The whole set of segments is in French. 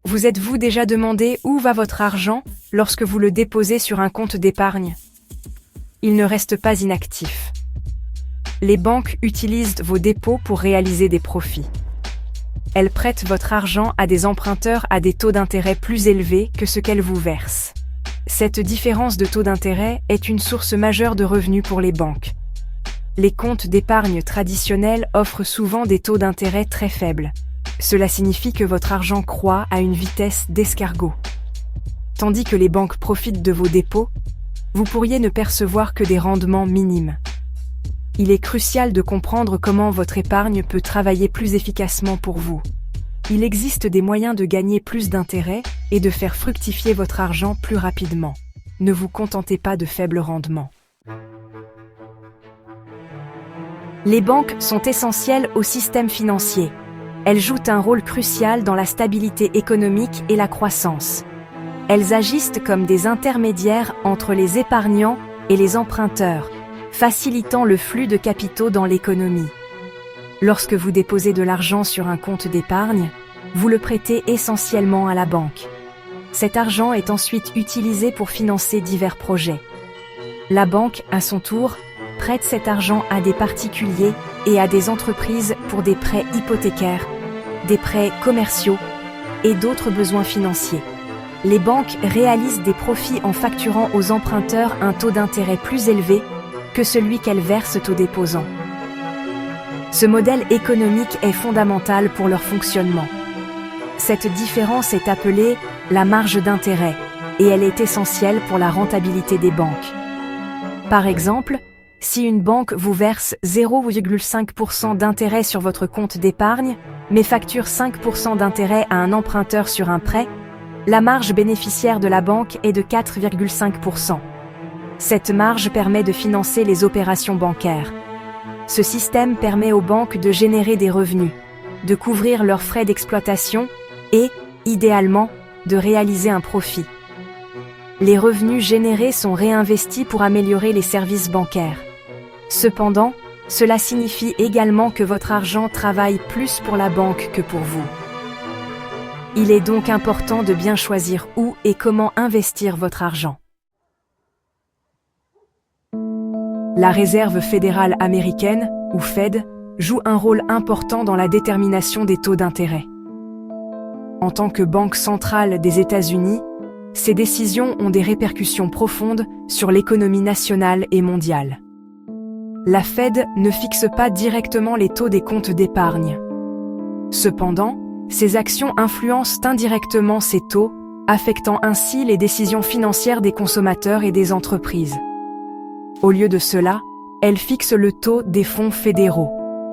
Vous êtes-vous déjà demandé où va votre argent lorsque vous le déposez sur un compte d'épargne? Il ne reste pas inactif. Les banques utilisent vos dépôts pour réaliser des profits. Elles prêtent votre argent à des emprunteurs à des taux d'intérêt plus élevés que ce qu'elles vous versent. Cette différence de taux d'intérêt est une source majeure de revenus pour les banques. Les comptes d'épargne traditionnels offrent souvent des taux d'intérêt très faibles. Cela signifie que votre argent croît à une vitesse d'escargot. Tandis que les banques profitent de vos dépôts, vous pourriez ne percevoir que des rendements minimes. Il est crucial de comprendre comment votre épargne peut travailler plus efficacement pour vous. Il existe des moyens de gagner plus d'intérêt et de faire fructifier votre argent plus rapidement. Ne vous contentez pas de faibles rendements. Les banques sont essentielles au système financier. Elles jouent un rôle crucial dans la stabilité économique et la croissance. Elles agissent comme des intermédiaires entre les épargnants et les emprunteurs, facilitant le flux de capitaux dans l'économie. Lorsque vous déposez de l'argent sur un compte d'épargne, vous le prêtez essentiellement à la banque. Cet argent est ensuite utilisé pour financer divers projets. La banque, à son tour, prête cet argent à des particuliers et à des entreprises pour des prêts hypothécaires, des prêts commerciaux et d'autres besoins financiers. Les banques réalisent des profits en facturant aux emprunteurs un taux d'intérêt plus élevé que celui qu'elles versent aux déposants. Ce modèle économique est fondamental pour leur fonctionnement. Cette différence est appelée la marge d'intérêt et elle est essentielle pour la rentabilité des banques. Par exemple, si une banque vous verse 0,5% d'intérêt sur votre compte d'épargne, mais facture 5% d'intérêt à un emprunteur sur un prêt, la marge bénéficiaire de la banque est de 4,5%. Cette marge permet de financer les opérations bancaires. Ce système permet aux banques de générer des revenus, de couvrir leurs frais d'exploitation et, idéalement, de réaliser un profit. Les revenus générés sont réinvestis pour améliorer les services bancaires. Cependant, cela signifie également que votre argent travaille plus pour la banque que pour vous. Il est donc important de bien choisir où et comment investir votre argent. La Réserve fédérale américaine, ou Fed, joue un rôle important dans la détermination des taux d'intérêt. En tant que banque centrale des États-Unis, ces décisions ont des répercussions profondes sur l'économie nationale et mondiale. La Fed ne fixe pas directement les taux des comptes d'épargne. Cependant, ces actions influencent indirectement ces taux, affectant ainsi les décisions financières des consommateurs et des entreprises. Au lieu de cela, elle fixe le taux des fonds fédéraux,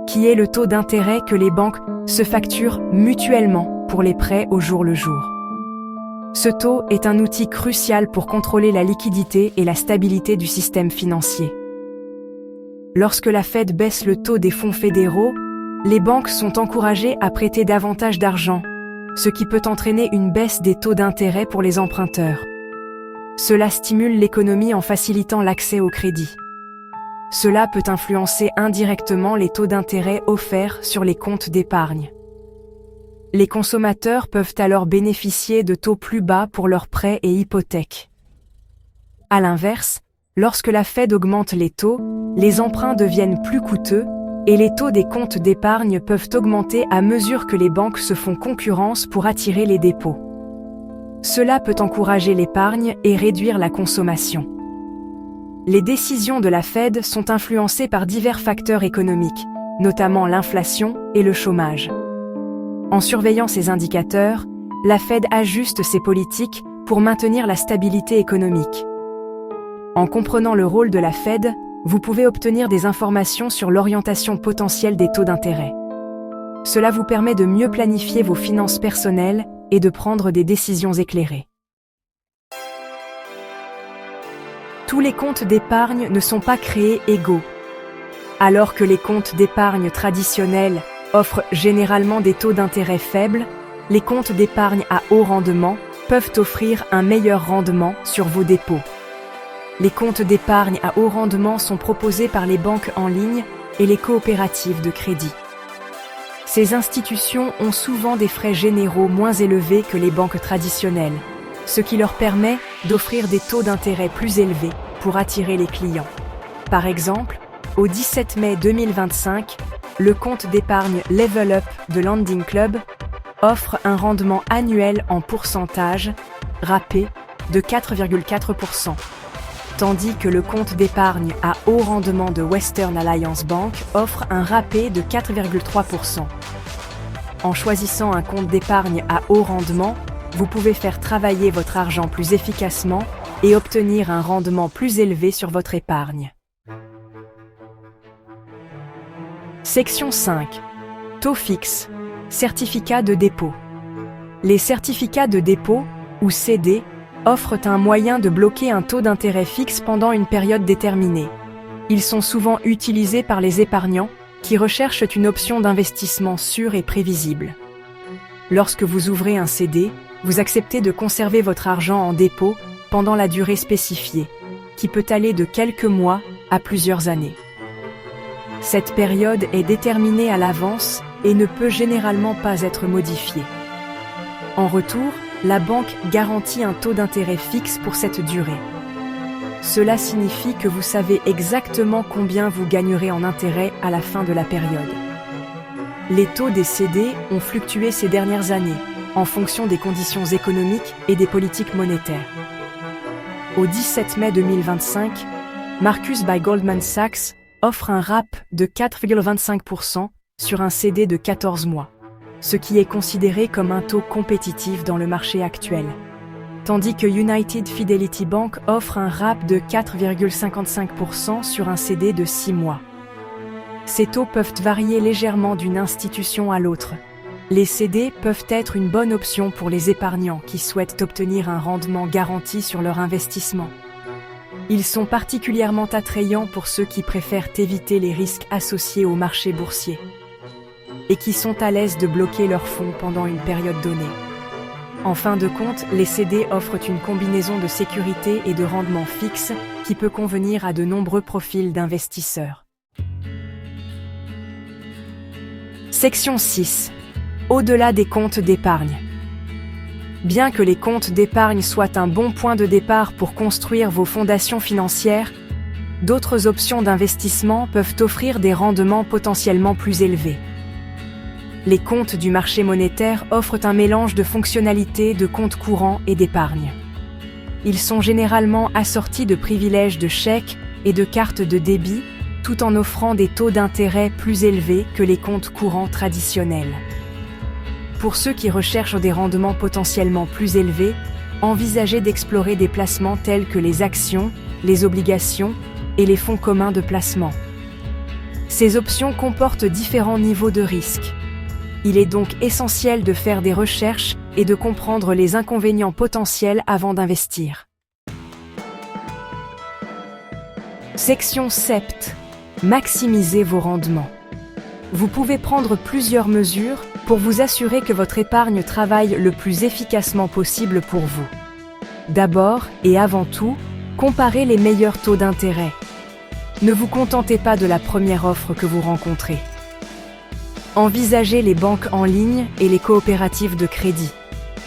qui est le taux d'intérêt que les banques se facturent mutuellement pour les prêts au jour le jour. Ce taux est un outil crucial pour contrôler la liquidité et la stabilité du système financier. Lorsque la Fed baisse le taux des fonds fédéraux, les banques sont encouragées à prêter davantage d'argent, ce qui peut entraîner une baisse des taux d'intérêt pour les emprunteurs. Cela stimule l'économie en facilitant l'accès au crédit. Cela peut influencer indirectement les taux d'intérêt offerts sur les comptes d'épargne. Les consommateurs peuvent alors bénéficier de taux plus bas pour leurs prêts et hypothèques. À l'inverse, lorsque la Fed augmente les taux, les emprunts deviennent plus coûteux et les taux des comptes d'épargne peuvent augmenter à mesure que les banques se font concurrence pour attirer les dépôts. Cela peut encourager l'épargne et réduire la consommation. Les décisions de la Fed sont influencées par divers facteurs économiques, notamment l'inflation et le chômage. En surveillant ces indicateurs, la Fed ajuste ses politiques pour maintenir la stabilité économique. En comprenant le rôle de la Fed, vous pouvez obtenir des informations sur l'orientation potentielle des taux d'intérêt. Cela vous permet de mieux planifier vos finances personnelles et de prendre des décisions éclairées. Tous les comptes d'épargne ne sont pas créés égaux. Alors que les comptes d'épargne traditionnels offrent généralement des taux d'intérêt faibles, les comptes d'épargne à haut rendement peuvent offrir un meilleur rendement sur vos dépôts. Les comptes d'épargne à haut rendement sont proposés par les banques en ligne et les coopératives de crédit. Ces institutions ont souvent des frais généraux moins élevés que les banques traditionnelles, ce qui leur permet d'offrir des taux d'intérêt plus élevés pour attirer les clients. Par exemple, au 17 mai 2025, le compte d'épargne Level Up de Lending Club offre un rendement annuel en pourcentage, râpé, de 4,4%, tandis que le compte d'épargne à haut rendement de Western Alliance Bank offre un râpé de 4,3%. En choisissant un compte d'épargne à haut rendement, vous pouvez faire travailler votre argent plus efficacement et obtenir un rendement plus élevé sur votre épargne. Section 5. Taux fixe. Certificat de dépôt. Les certificats de dépôt, ou CD, offrent un moyen de bloquer un taux d'intérêt fixe pendant une période déterminée. Ils sont souvent utilisés par les épargnants qui recherchent une option d'investissement sûre et prévisible. Lorsque vous ouvrez un CD, vous acceptez de conserver votre argent en dépôt pendant la durée spécifiée, qui peut aller de quelques mois à plusieurs années. Cette période est déterminée à l'avance et ne peut généralement pas être modifiée. En retour, la banque garantit un taux d'intérêt fixe pour cette durée. Cela signifie que vous savez exactement combien vous gagnerez en intérêt à la fin de la période. Les taux des CD ont fluctué ces dernières années, en fonction des conditions économiques et des politiques monétaires. Au 17 mai 2025, Marcus by Goldman Sachs offre un RAP de 4,25% sur un CD de 14 mois, ce qui est considéré comme un taux compétitif dans le marché actuel. Tandis que United Fidelity Bank offre un RAP de 4,55% sur un CD de 6 mois. Ces taux peuvent varier légèrement d'une institution à l'autre. Les CD peuvent être une bonne option pour les épargnants qui souhaitent obtenir un rendement garanti sur leur investissement. Ils sont particulièrement attrayants pour ceux qui préfèrent éviter les risques associés au marché boursier et qui sont à l'aise de bloquer leurs fonds pendant une période donnée. En fin de compte, les CD offrent une combinaison de sécurité et de rendement fixe qui peut convenir à de nombreux profils d'investisseurs. Section 6. Au-delà des comptes d'épargne. Bien que les comptes d'épargne soient un bon point de départ pour construire vos fondations financières, d'autres options d'investissement peuvent offrir des rendements potentiellement plus élevés. Les comptes du marché monétaire offrent un mélange de fonctionnalités de comptes courants et d'épargne. Ils sont généralement assortis de privilèges de chèques et de cartes de débit, tout en offrant des taux d'intérêt plus élevés que les comptes courants traditionnels. Pour ceux qui recherchent des rendements potentiellement plus élevés, envisagez d'explorer des placements tels que les actions, les obligations et les fonds communs de placement. Ces options comportent différents niveaux de risque. Il est donc essentiel de faire des recherches et de comprendre les inconvénients potentiels avant d'investir. Section 7. Maximisez vos rendements. Vous pouvez prendre plusieurs mesures pour vous assurer que votre épargne travaille le plus efficacement possible pour vous. D'abord et avant tout, comparez les meilleurs taux d'intérêt. Ne vous contentez pas de la première offre que vous rencontrez. Envisagez les banques en ligne et les coopératives de crédit,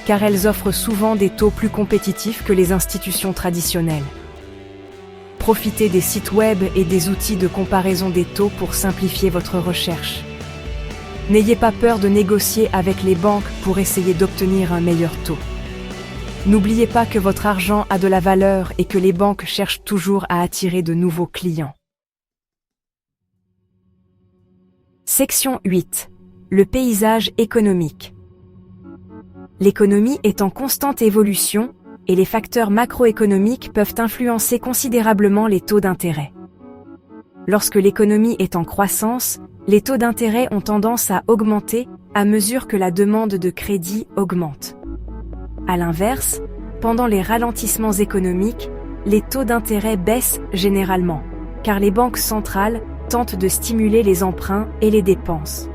car elles offrent souvent des taux plus compétitifs que les institutions traditionnelles. Profitez des sites web et des outils de comparaison des taux pour simplifier votre recherche. N'ayez pas peur de négocier avec les banques pour essayer d'obtenir un meilleur taux. N'oubliez pas que votre argent a de la valeur et que les banques cherchent toujours à attirer de nouveaux clients. Section 8. Le paysage économique. L'économie est en constante évolution et les facteurs macroéconomiques peuvent influencer considérablement les taux d'intérêt. Lorsque l'économie est en croissance, les taux d'intérêt ont tendance à augmenter à mesure que la demande de crédit augmente. À l'inverse, pendant les ralentissements économiques, les taux d'intérêt baissent généralement, car les banques centrales tentent de stimuler les emprunts et les dépenses.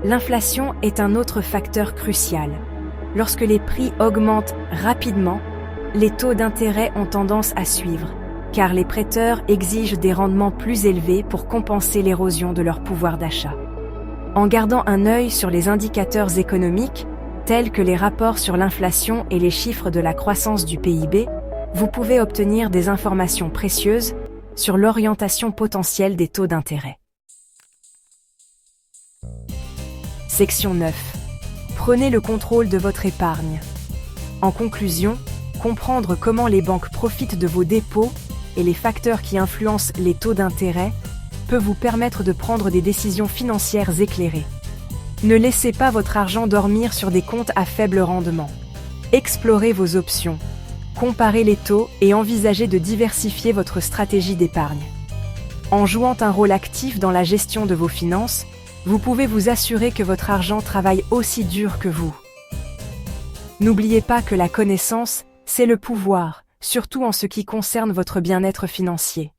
L'inflation est un autre facteur crucial. Lorsque les prix augmentent rapidement, les taux d'intérêt ont tendance à suivre, car les prêteurs exigent des rendements plus élevés pour compenser l'érosion de leur pouvoir d'achat. En gardant un œil sur les indicateurs économiques, tels que les rapports sur l'inflation et les chiffres de la croissance du PIB, vous pouvez obtenir des informations précieuses sur l'orientation potentielle des taux d'intérêt. Section 9. Prenez le contrôle de votre épargne. En conclusion, comprendre comment les banques profitent de vos dépôts et les facteurs qui influencent les taux d'intérêt peut vous permettre de prendre des décisions financières éclairées. Ne laissez pas votre argent dormir sur des comptes à faible rendement. Explorez vos options, comparez les taux et envisagez de diversifier votre stratégie d'épargne. En jouant un rôle actif dans la gestion de vos finances, vous pouvez vous assurer que votre argent travaille aussi dur que vous. N'oubliez pas que la connaissance, c'est le pouvoir, surtout en ce qui concerne votre bien-être financier.